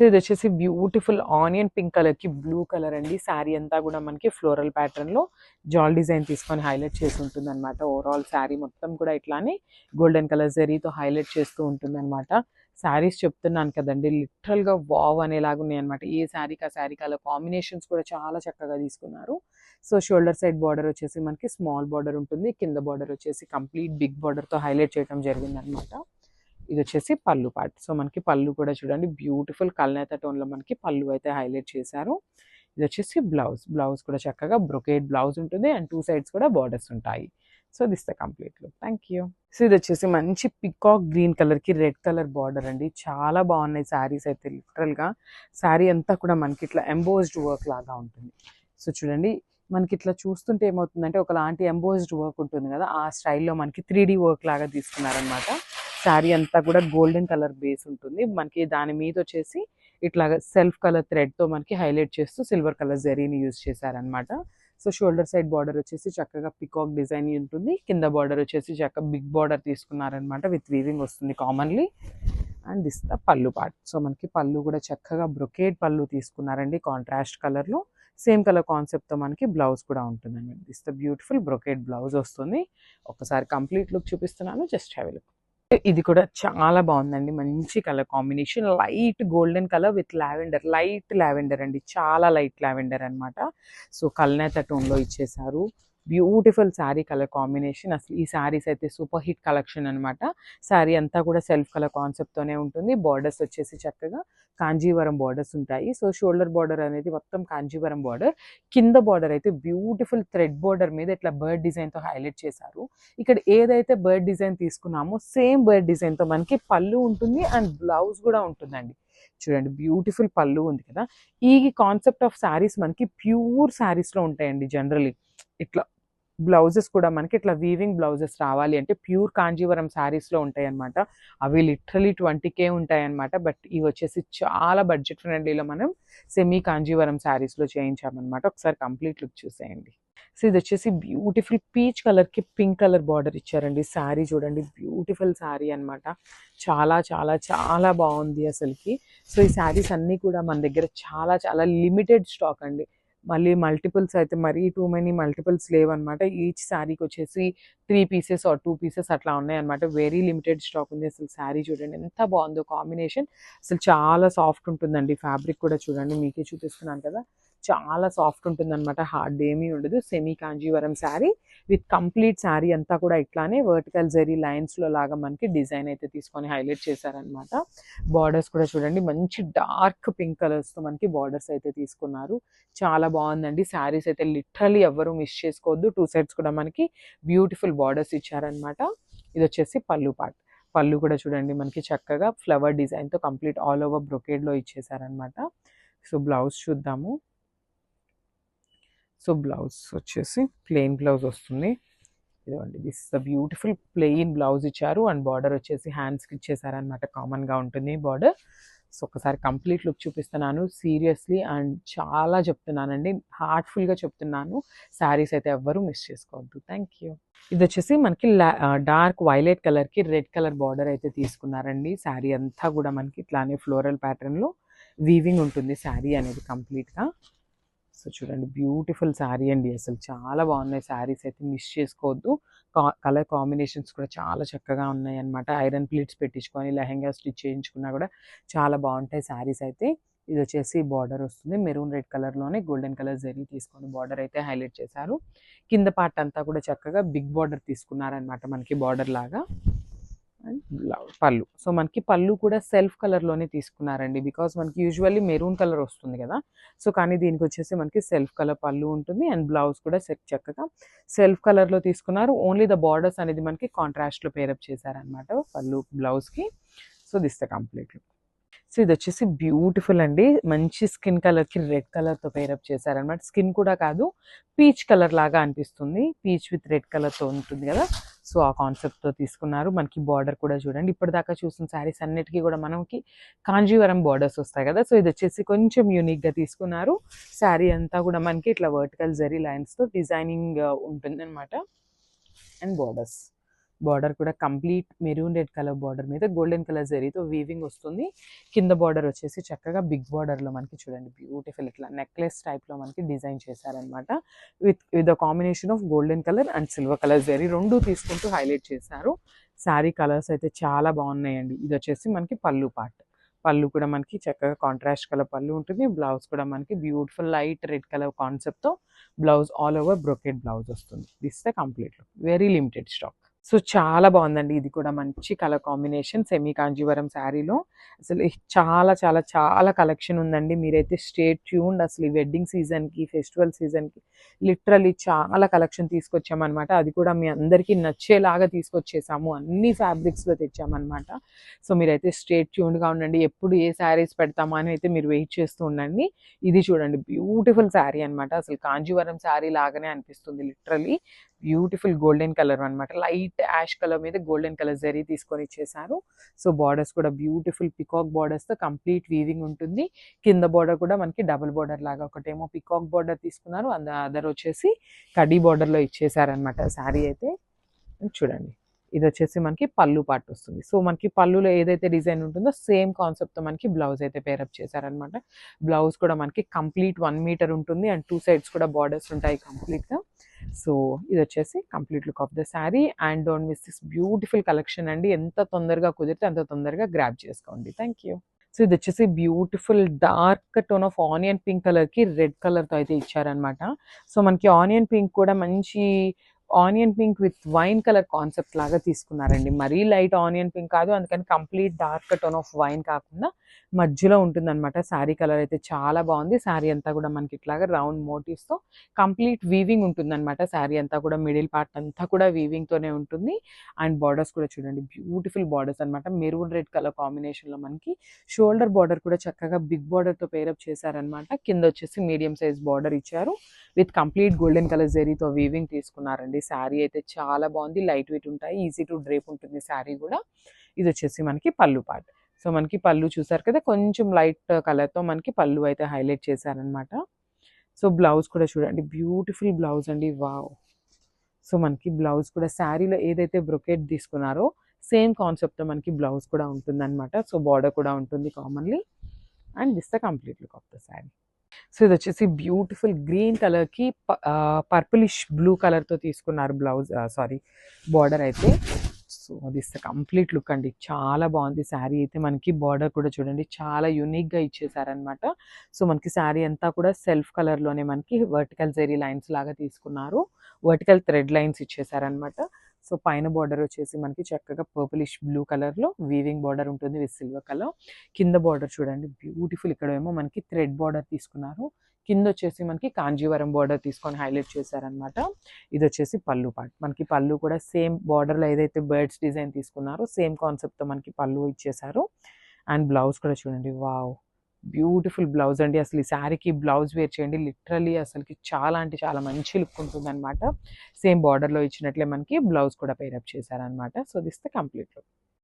ఇది వచ్చేసి beautiful onion pink కలర్కి బ్లూ కలర్ అండి. శారీ అంతా కూడా మనకి ఫ్లోరల్ ప్యాటర్న్లో జాల్ డిజైన్ తీసుకొని హైలైట్ చేసి ఉంటుంది అనమాట. ఓవరాల్ శారీ మొత్తం కూడా ఇట్లానే గోల్డెన్ కలర్ జరీతో హైలైట్ చేస్తూ ఉంటుంది అనమాట. శారీస్ చెప్తున్నాను కదండి, లిటరల్గా వావ్ అనేలాగా ఉన్నాయి అనమాట. ఏ శారీకి ఆ శారీకి అలా కాంబినేషన్స్ కూడా చాలా చక్కగా తీసుకున్నారు. సో షోల్డర్ సైడ్ బార్డర్ వచ్చేసి మనకి స్మాల్ బార్డర్ ఉంటుంది, కింద బార్డర్ వచ్చేసి కంప్లీట్ బిగ్ బార్డర్తో హైలైట్ చేయడం జరిగింది అనమాట. ఇది వచ్చేసి పళ్ళు పార్ట్. సో మనకి పళ్ళు కూడా చూడండి బ్యూటిఫుల్ కల్నేత టోన్లో మనకి పళ్ళు అయితే హైలైట్ చేశారు. ఇది వచ్చేసి బ్లౌజ్ కూడా చక్కగా బ్రొకేడ్ బ్లౌజ్ ఉంటుంది అండ్ 2 సైడ్స్ కూడా బార్డర్స్ ఉంటాయి. So this the complete look. Thank you. So ఇది వచ్చేసి మంచి పికాక్ గ్రీన్ కలర్కి రెడ్ కలర్ బార్డర్ అండి. చాలా బాగున్నాయి శారీస్ అయితే. లిటరల్గా శారీ అంతా కూడా మనకి ఇట్లా ఎంబోస్డ్ వర్క్ లాగా ఉంటుంది. సో చూడండి, మనకి ఇట్లా చూస్తుంటే ఏమవుతుందంటే ఒకలాంటి ఎంబోస్డ్ వర్క్ ఉంటుంది కదా, ఆ స్టైల్లో మనకి 3D వర్క్ లాగా తీసుకున్నారనమాట. శారీ అంతా కూడా గోల్డెన్ కలర్ బేస్ ఉంటుంది మనకి. దాని మీద వచ్చేసి ఇట్లాగా సెల్ఫ్ కలర్ థ్రెడ్తో మనకి హైలైట్ చేస్తూ సిల్వర్ కలర్ జరీని యూజ్ చేశారనమాట. సో షోల్డర్ సైడ్ బార్డర్ వచ్చేసి చక్కగా పికాక్ డిజైన్ ఉంటుంది, కింద బార్డర్ వచ్చేసి చక్కగా బిగ్ బార్డర్ తీసుకున్నారనమాట. విత్ వీవింగ్ వస్తుంది కామన్లీ. అండ్ దిస్ ద పళ్ళు పార్ట్. సో మనకి పళ్ళు కూడా చక్కగా బ్రొకేడ్ పళ్ళు తీసుకున్నారండి కాంట్రాస్ట్ కలర్లో. సేమ్ కలర్ కాన్సెప్ట్తో మనకి బ్లౌజ్ కూడా ఉంటుందండి. This the beautiful brocade blouse వస్తుంది. ఒకసారి కంప్లీట్ లుక్ చూపిస్తున్నాను, జస్ట్ హ్యావ్ ఎ లుక్. ఇది కూడా చాలా బాగుందండి. మంచి colour combination, light golden colour with lavender, light lavender అండి, చాలా లైట్ లావెండర్ అనమాట. సో కల్నేత టోన్లో ఇచ్చేసారు. Beautiful sari colour combination. అసలు ఈ శారీస్ అయితే సూపర్ హిట్ కలెక్షన్ అనమాట. శారీ అంతా కూడా సెల్ఫ్ కలర్ కాన్సెప్ట్తోనే ఉంటుంది. బార్డర్స్ వచ్చేసి చక్కగా కాంజీవరం బార్డర్స్ ఉంటాయి. సో షోల్డర్ బార్డర్ అనేది మొత్తం కాంజీవరం బార్డర్, కింద బార్డర్ అయితే బ్యూటిఫుల్ థ్రెడ్ బార్డర్ మీద ఇట్లా బర్డ్ డిజైన్తో హైలైట్ చేశారు. ఇక్కడ ఏదైతే బర్డ్ డిజైన్ తీసుకున్నామో సేమ్ బర్డ్ డిజైన్తో మనకి పళ్ళు ఉంటుంది అండ్ బ్లౌజ్ కూడా ఉంటుందండి. చూడండి బ్యూటిఫుల్ పళ్ళు ఉంది కదా. ఈ కాన్సెప్ట్ ఆఫ్ శారీస్ మనకి ప్యూర్ శారీస్లో ఉంటాయండి జనరలీ. ఇట్లా బ్లౌజెస్ కూడా మనకి ఇట్లా వీవింగ్ బ్లౌజెస్ రావాలి అంటే ప్యూర్ కాంజీవరం శారీస్లో ఉంటాయి అనమాట. అవి లిటరలీ 20K ఉంటాయి అనమాట. బట్ ఇవి వచ్చేసి చాలా బడ్జెట్ ఫ్రెండ్లీలో మనం సెమీ కాంజీవరం శారీస్లో చేయించామన్నమాట. ఒకసారి కంప్లీట్ లుక్ చూసేయండి. సో ఇది వచ్చేసి బ్యూటిఫుల్ పీచ్ కలర్కి పింక్ కలర్ బార్డర్ ఇచ్చారండి. శారీ చూడండి బ్యూటిఫుల్ శారీ అనమాట. చాలా చాలా చాలా బాగుంది అసలుకి. సో ఈ శారీస్ అన్నీ కూడా మన దగ్గర చాలా చాలా లిమిటెడ్ స్టాక్ అండి. మళ్ళీ మల్టిపుల్స్ అయితే మరీ టూ మెనీ మల్టిపుల్స్ లేవన్నమాట. ఈచ్ శారీకి వచ్చేసి 3 పీసెస్ ఆర్ 2 పీసెస్ అట్లా ఉన్నాయన్నమాట. వెరీ లిమిటెడ్ స్టాక్ ఉంది. అసలు శారీ చూడండి ఎంత బాగుందో కాంబినేషన్. అసలు చాలా సాఫ్ట్ ఉంటుందండి. ఫ్యాబ్రిక్ కూడా చూడండి, మీకే చూపిస్తున్నాను కదా, చాలా సాఫ్ట్ ఉంటుందన్నమాట. హార్డ్ ఏమీ ఉండదు. Semi Kanjeevaram sari with complete sari అంతా కూడా ఇట్లానే వర్టికల్ జరీ లైన్స్లో లాగా మనకి డిజైన్ అయితే తీసుకొని హైలైట్ చేశారనమాట. బార్డర్స్ కూడా చూడండి మంచి డార్క్ పింక్ కలర్స్తో మనకి బార్డర్స్ అయితే తీసుకున్నారు. చాలా బాగుందండి. శారీస్ అయితే లిటరలీ ఎవ్వరూ మిస్ చేసుకోవద్దు. 2 సైడ్స్ కూడా మనకి బ్యూటిఫుల్ బార్డర్స్ ఇచ్చారనమాట. ఇది వచ్చేసి పళ్ళు పార్ట్. పళ్ళు కూడా చూడండి మనకి చక్కగా ఫ్లవర్ డిజైన్తో కంప్లీట్ ఆల్ ఓవర్ బ్రొకేడ్లో ఇచ్చేసారనమాట. సో బ్లౌజ్ చూద్దాము. సో బ్లౌజ్ వచ్చేసి ప్లెయిన్ బ్లౌజ్ వస్తుంది. ఇదిగోండి, this is the beautiful plain blouse ఇచ్చారు అండ్ బార్డర్ వచ్చేసి హ్యాండ్స్కి ఇచ్చేసారనమాట. కామన్గా ఉంటుంది బార్డర్. సో ఒకసారి కంప్లీట్ లుక్ చూపిస్తున్నాను సీరియస్లీ అండ్ చాలా చెప్తున్నానండి, హార్ట్ఫుల్గా చెప్తున్నాను. శారీస్ అయితే ఎవ్వరూ మిస్ చేసుకోవద్దు. Thank you. ఇది వచ్చేసి మనకి డార్క్ వైలెట్ కలర్కి రెడ్ కలర్ బార్డర్ అయితే తీసుకున్నారండి. శారీ అంతా కూడా మనకి ఇట్లానే ఫ్లోరల్ ప్యాటర్న్లో వీవింగ్ ఉంటుంది శారీ అనేది కంప్లీట్గా. సో చూడండి బ్యూటిఫుల్ శారీ అండి. అసలు చాలా బాగున్నాయి శారీస్ అయితే, మిస్ చేసుకోవద్దు. కలర్ కాంబినేషన్స్ కూడా చాలా చక్కగా ఉన్నాయి అనమాట. ఐరన్ ప్లీట్స్ పెట్టించుకొని లెహెంగా స్టిచ్ చేయించుకున్నా కూడా చాలా బాగుంటాయి శారీస్ అయితే. ఇది వచ్చేసి బార్డర్ వస్తుంది మెరూన్ రెడ్ కలర్లోనే గోల్డెన్ కలర్ జరీ తీసుకొని బార్డర్ అయితే హైలైట్ చేశారు. కింద పార్ట్ అంతా కూడా చక్కగా బిగ్ బార్డర్ తీసుకున్నారనమాట మనకి బార్డర్ లాగా. అండ్ పళ్ళు. సో మనకి పళ్ళు కూడా సెల్ఫ్ కలర్లోనే తీసుకున్నారండి. బికాస్ మనకి యూజువల్లీ మెరూన్ కలర్ వస్తుంది కదా. సో కానీ దీనికి వచ్చేసి మనకి సెల్ఫ్ కలర్ పళ్ళు ఉంటుంది అండ్ బ్లౌజ్ కూడా చక్కగా సెల్ఫ్ కలర్లో తీసుకున్నారు. ఓన్లీ ద బార్డర్స్ అనేది మనకి కాంట్రాస్ట్లో పేరప్ చేశారనమాట పళ్ళు బ్లౌజ్కి. So this the complete look. So ఇది వచ్చేసి బ్యూటిఫుల్ అండి. మంచి స్కిన్ కలర్కి రెడ్ కలర్తో పేరప్ చేశారనమాట. స్కిన్ కూడా కాదు, పీచ్ కలర్ లాగా అనిపిస్తుంది. పీచ్ విత్ రెడ్ కలర్తో ఉంటుంది కదా. సో ఆ కాన్సెప్ట్తో తీసుకున్నారు. మనకి బార్డర్ కూడా చూడండి, ఇప్పటిదాకా చూసిన శారీస్ అన్నిటికీ కూడా మనకి కాంజీవరం బార్డర్స్ వస్తాయి కదా. సో ఇది వచ్చేసి కొంచెం యూనిక్గా తీసుకున్నారు. శారీ అంతా కూడా మనకి ఇట్లా వర్టికల్ జరీ లైన్స్తో డిజైనింగ్ ఉంటుంది అనమాట. అండ్ బార్డర్స్ బార్డర్ కూడా complete maroon red colour border మీద గోల్డెన్ కలర్ జరీతో వీవింగ్ వస్తుంది. కింద బార్డర్ వచ్చేసి చక్కగా బిగ్ బార్డర్లో మనకి చూడండి బ్యూటిఫుల్ ఇట్లా నెక్లెస్ టైప్లో మనకి డిజైన్ చేశారనమాట. With combination of golden colour and silver colour zari రెండు తీసుకుంటూ హైలైట్ చేశారు. శారీ కలర్స్ అయితే చాలా బాగున్నాయండి. ఇది వచ్చేసి మనకి పళ్ళు పార్ట్. పళ్ళు కూడా మనకి చక్కగా కాంట్రాస్ట్ కలర్ పళ్ళు ఉంటుంది. బ్లౌజ్ కూడా మనకి బ్యూటిఫుల్ లైట్ రెడ్ కలర్ కాన్సెప్ట్తో blouse all over brocade blouse వస్తుంది. This the complete look, very limited stock. So చాలా బాగుందండి. ఇది కూడా మంచి కలర్ కాంబినేషన్ సెమీ కాంజీవరం శారీలో. అసలు చాలా చాలా చాలా కలెక్షన్ ఉందండి. మీరైతే స్టే ట్యూన్డ్. అసలు ఈ వెడ్డింగ్ సీజన్కి, ఫెస్టివల్ సీజన్కి లిటరలీ చాలా కలెక్షన్ తీసుకొచ్చామన్నమాట. అది కూడా మీ అందరికీ నచ్చేలాగా తీసుకొచ్చేసాము. అన్ని ఫ్యాబ్రిక్స్లో తెచ్చామన్నమాట. సో మీరైతే స్టే ట్యూన్డ్గా ఉండండి. ఎప్పుడు ఏ శారీస్ పెడతామా అని అయితే మీరు వెయిట్ చేస్తూ ఉండండి. ఇది చూడండి బ్యూటిఫుల్ శారీ అనమాట. అసలు కాంజీవరం శారీ లాగానే అనిపిస్తుంది లిటరలీ. బ్యూటిఫుల్ గోల్డెన్ కలర్ అనమాట. లైట్ యాష్ కలర్ మీద గోల్డెన్ కలర్ జరీ తీసుకొని ఇచ్చేసారు. సో బార్డర్స్ కూడా బ్యూటిఫుల్ పికాక్ బార్డర్స్తో కంప్లీట్ వీవింగ్ ఉంటుంది. కింద బార్డర్ కూడా మనకి డబుల్ బార్డర్ లాగా, ఒకటేమో పికాక్ బార్డర్ తీసుకున్నారు, అదర్ వచ్చేసి కడీ బార్డర్లో ఇచ్చేసారనమాట శారీ అయితే. చూడండి ఇది వచ్చేసి మనకి పళ్ళు పార్ట్ వస్తుంది. సో మనకి పళ్ళులో ఏదైతే డిజైన్ ఉంటుందో సేమ్ కాన్సెప్ట్తో మనకి బ్లౌజ్ అయితే పేరప్ చేశారనమాట. బ్లౌజ్ కూడా మనకి కంప్లీట్ 1 మీటర్ ఉంటుంది అండ్ 2 సైడ్స్ కూడా బార్డర్స్ ఉంటాయి కంప్లీట్గా. సో ఇది వచ్చేసి complete look of the sari. And don't miss this beautiful collection అండి. ఎంత తొందరగా కుదిరితే అంత తొందరగా గ్రాబ్ చేసుకోండి. Thank you. సో ఇది వచ్చేసి beautiful dark tone of onion pink కలర్కి రెడ్ కలర్తో అయితే ఇచ్చారనమాట. సో మనకి ఆనియన్ పింక్ కూడా మంచి onion pink with wine colour concept లాగా తీసుకున్నారండి. మరీ లైట్ ఆనియన్ పింక్ కాదు, అందుకని complete dark tone of wine కాకుండా మధ్యలో ఉంటుందన్నమాట. శారీ కలర్ అయితే చాలా బాగుంది. శారీ అంతా కూడా మనకి ఇట్లాగా రౌండ్ మోటివ్స్తో కంప్లీట్ వీవింగ్ ఉంటుందన్నమాట. శారీ అంతా కూడా మిడిల్ పార్ట్ అంతా కూడా వీవింగ్తోనే ఉంటుంది. అండ్ బార్డర్స్ కూడా చూడండి బ్యూటిఫుల్ బార్డర్స్ అనమాట. మెరూన్ రెడ్ కలర్ కాంబినేషన్లో మనకి షోల్డర్ బార్డర్ కూడా చక్కగా బిగ్ బార్డర్తో పేరప్ చేశారనమాట. కింద వచ్చేసి మీడియం సైజ్ బార్డర్ ఇచ్చారు విత్ కంప్లీట్ గోల్డెన్ కలర్ జరీతో వీవింగ్ తీసుకున్నారండి. శారీ అయితే చాలా బాగుంది. లైట్ వెయిట్ ఉంటాయి, ఈజీ టు డ్రేప్ ఉంటుంది శారీ కూడా. ఇది వచ్చేసి మనకి పళ్ళు పార్ట్. సో మనకి పళ్ళు చూసారు కదా, కొంచెం లైట్ కలర్తో మనకి పళ్ళు అయితే హైలైట్ చేశారనమాట. సో బ్లౌజ్ కూడా చూడండి బ్యూటిఫుల్ బ్లౌజ్ అండి. వావ్. సో మనకి బ్లౌజ్ కూడా శారీలో ఏదైతే బ్రొకెట్ తీసుకున్నారో సేమ్ కాన్సెప్ట్తో మనకి బ్లౌజ్ కూడా ఉంటుందన్నమాట. సో బార్డర్ కూడా ఉంటుంది commonly. And this the complete look of the sari. So ఇది వచ్చేసి బ్యూటిఫుల్ గ్రీన్ కలర్కి పర్పులిష్ బ్లూ కలర్తో తీసుకున్నారు బ్లౌజ్, సారీ బార్డర్ అయితే. So this the complete look అండి. చాలా బాగుంది శారీ అయితే. మనకి బార్డర్ కూడా చూడండి చాలా యూనిక్గా ఇచ్చేసారనమాట. సో మనకి శారీ అంతా కూడా సెల్ఫ్ కలర్లోనే మనకి వర్టికల్ జెరీ లైన్స్ లాగా తీసుకున్నారు. వర్టికల్ థ్రెడ్ లైన్స్ ఇచ్చేసారనమాట. సో పైన బార్డర్ వచ్చేసి మనకి చక్కగా పర్పులిష్ బ్లూ కలర్లో వీవింగ్ బార్డర్ ఉంటుంది విత్ సిల్వర్ కలర్. కింద బార్డర్ చూడండి బ్యూటిఫుల్. ఇక్కడ ఏమో మనకి థ్రెడ్ బార్డర్ తీసుకున్నారు. కింద వచ్చేసి మనకి కాంజీవరం బార్డర్ తీసుకొని హైలైట్ చేశారనమాట. ఇది వచ్చేసి పళ్ళు పార్ట్. మనకి పళ్ళు కూడా సేమ్ బార్డర్లో ఏదైతే బర్డ్స్ డిజైన్ తీసుకున్నారో సేమ్ కాన్సెప్ట్తో మనకి పళ్ళు ఇచ్చేసారు. అండ్ బ్లౌజ్ కూడా చూడండి వావ్ బ్యూటిఫుల్ బ్లౌజ్ అండి. అసలు ఈ శారీకి బ్లౌజ్ వేర్ చేయండి లిటరలీ అసలుకి చాలా అంటే చాలా మంచి లుక్ ఉంటుందన్నమాట. సేమ్ బార్డర్లో ఇచ్చినట్లే మనకి బ్లౌజ్ కూడా పేరప్ చేశారనమాట. So this the complete look.